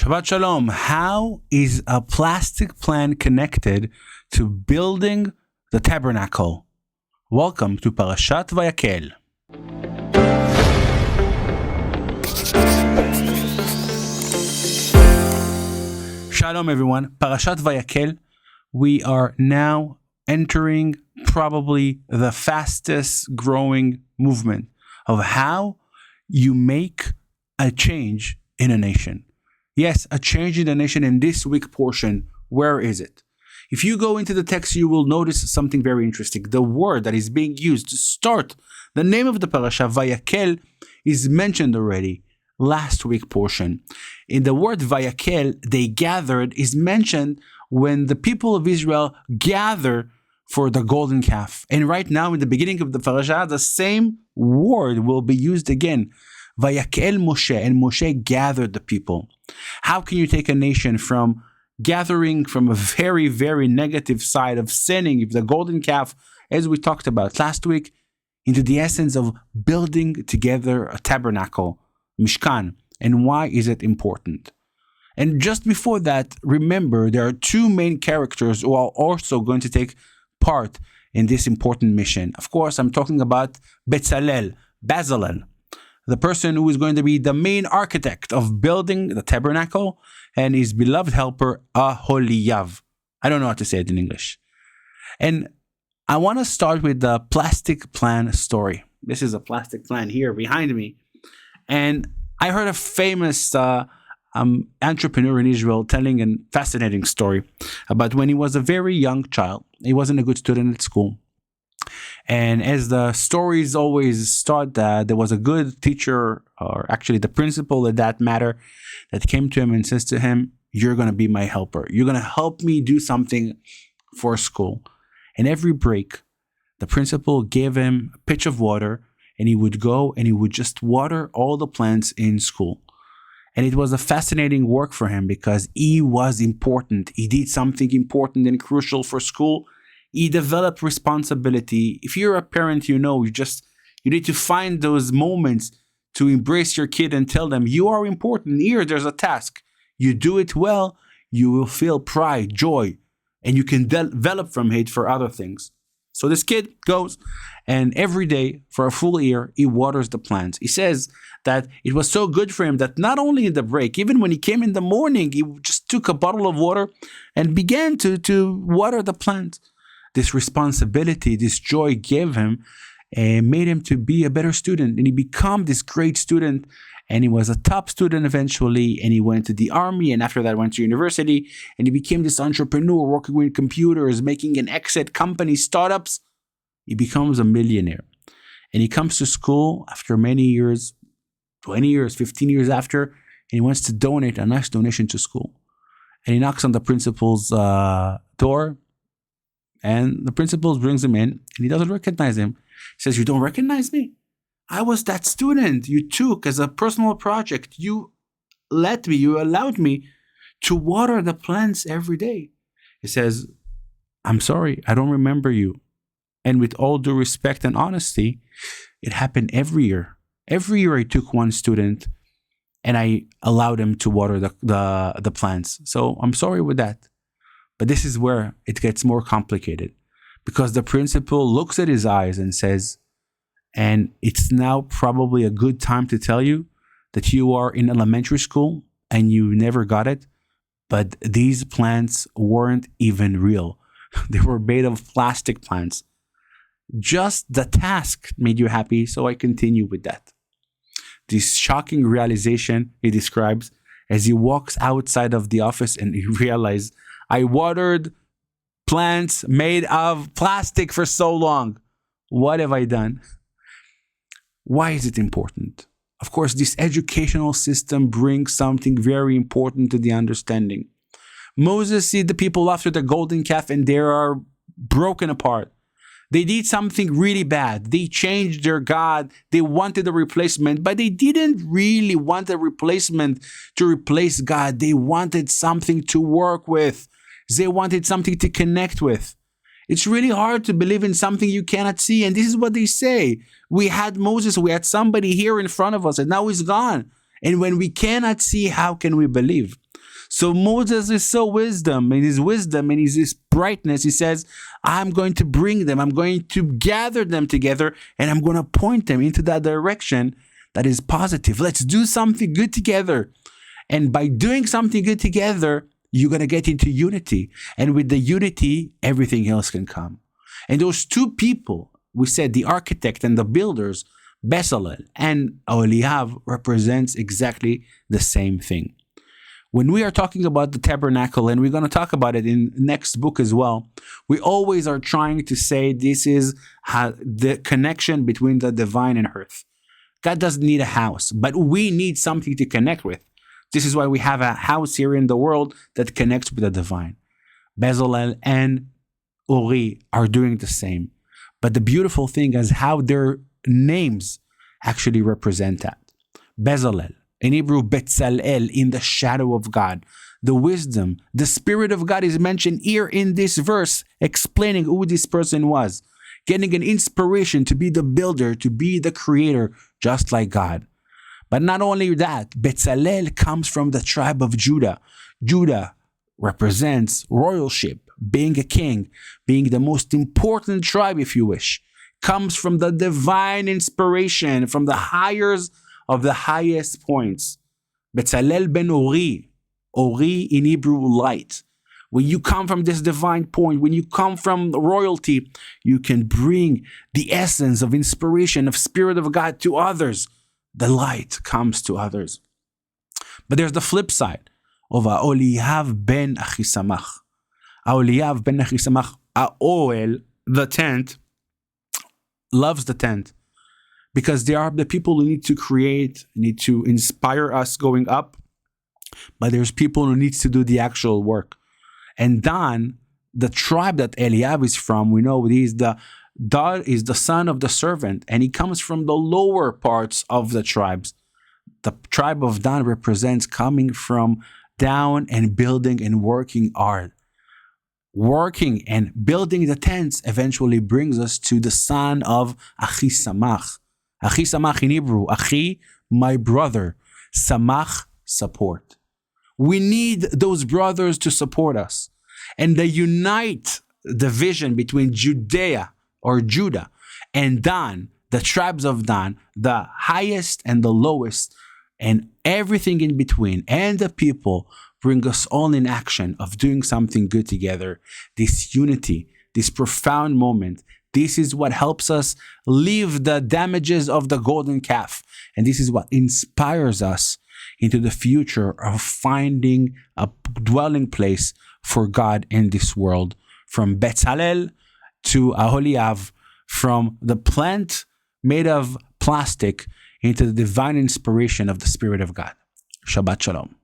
Shabbat Shalom. How is a plastic plant connected to building the tabernacle? Welcome to Parashat Vayakel. Shalom everyone. Parashat Vayakel. We are now entering probably the fastest growing movement of how you make a change in a nation. Yes, a change in the nation in this week portion. Where is it? If you go into the text, you will notice something very interesting. The word that is being used to start the name of the parasha, Vayakel, is mentioned already last week portion. In the word Vayakel, they gathered, is mentioned when the people of Israel gather for the golden calf. And right now, in the beginning of the parasha, the same word will be used again. Vayakel Moshe, and Moshe gathered the people. How can you take a nation from gathering from a very, very negative side of sinning, if the golden calf, as we talked about last week, into the essence of building together a tabernacle, Mishkan, and why is it important? And just before that, remember, there are two main characters who are also going to take part in this important mission. Of course, I'm talking about Betzalel, the person who is going to be the main architect of building the tabernacle, and his beloved helper, Aholiav. I don't know how to say it in English. And I want to start with the plastic plant story. This is a plastic plant here behind me. And I heard a famous entrepreneur in Israel telling a fascinating story about when he was a very young child. He wasn't a good student at school. And as the stories always start, there was a good teacher, or actually the principal at that matter, that came to him and says to him, "You're going to be my helper. You're going to help me do something for school." And every break, the principal gave him a pitcher of water, and he would go and he would just water all the plants in school. And it was a fascinating work for him because he was important. He did something important and crucial for school. He developed responsibility. If you're a parent, you know, you need to find those moments to embrace your kid and tell them, you are important. Here, there's a task. You do it well, you will feel pride, joy, and you can develop from it for other things. So this kid goes, and every day for a full year, he waters the plants. He says that it was so good for him that not only in the break, even when he came in the morning, he just took a bottle of water and began to water the plants. This responsibility, this joy gave him and made him to be a better student. And he became this great student, and he was a top student eventually, and he went to the army, and after that went to university, and he became this entrepreneur working with computers, making an exit company, startups. He becomes a millionaire. And he comes to school after many years, 20 years, 15 years after, and he wants to donate a nice donation to school. And he knocks on the principal's door, and the principal brings him in, and he doesn't recognize him. He says, "You don't recognize me? I was that student you took as a personal project. You allowed me to water the plants every day." He says, "I'm sorry, I don't remember you." And with all due respect and honesty, it happened every year. Every year I took one student and I allowed him to water the plants. So I'm sorry with that. But this is where it gets more complicated, because the principal looks at his eyes and says, "And it's now probably a good time to tell you that you are in elementary school and you never got it, but these plants weren't even real. They were made of plastic plants. Just the task made you happy, so I continue with that." This shocking realization he describes as he walks outside of the office and he realizes, "I watered plants made of plastic for so long. What have I done?" Why is it important? Of course, this educational system brings something very important to the understanding. Moses sees the people after the golden calf and they are broken apart. They did something really bad. They changed their God. They wanted a replacement, but they didn't really want a replacement to replace God. They wanted something to work with. They wanted something to connect with. It's really hard to believe in something you cannot see. And this is what they say. We had Moses, we had somebody here in front of us, and now he's gone. And when we cannot see, how can we believe? So Moses is so wisdom, and his wisdom and his brightness, he says, I'm going to bring them, I'm going to gather them together, and I'm going to point them into that direction that is positive. Let's do something good together. And by doing something good together, you're going to get into unity. And with the unity, everything else can come. And those two people, we said the architect and the builders, Betzalel and Aholiav, represents exactly the same thing. When we are talking about the tabernacle, and we're going to talk about it in next book as well, we always are trying to say this is the connection between the divine and earth. God doesn't need a house, but we need something to connect with. This is why we have a house here in the world that connects with the divine. Betzalel and Uri are doing the same. But the beautiful thing is how their names actually represent that. Betzalel, in Hebrew, Betzalel, in the shadow of God. The wisdom, the Spirit of God is mentioned here in this verse, explaining who this person was. Getting an inspiration to be the builder, to be the creator, just like God. But not only that, Betzalel comes from the tribe of Judah. Judah represents royalship, being a king, being the most important tribe, if you wish. Comes from the divine inspiration, from the highest of the highest points. Betzalel ben Uri, Uri in Hebrew, light. When you come from this divine point, when you come from royalty, you can bring the essence of inspiration, of Spirit of God to others. The light comes to others. But there's the flip side of Aholiav ben Ahisamach. Aholiav ben Ahisamach, Ahoel, the tent, loves the tent because they are the people who need to create, need to inspire us going up. But there's people who needs to do the actual work. And Dan, the tribe that Eliab is from, we know Dan is the son of the servant, and he comes from the lower parts of the tribes. The tribe of Dan represents coming from down and building and working hard. Working and building the tents eventually brings us to the son of Ahisamach. Ahisamach in Hebrew, Achi, my brother. Samach, support. We need those brothers to support us. And they unite the vision between Judea or Judah and Dan, the tribes of Dan, the highest and the lowest, and everything in between, and the people bring us all in action of doing something good together. This unity, this profound moment, this is what helps us leave the damages of the golden calf. And this is what inspires us into the future of finding a dwelling place for God in this world. From Betzalel to Aholiav, from the plant made of plastic into the divine inspiration of the Spirit of God. Shabbat Shalom.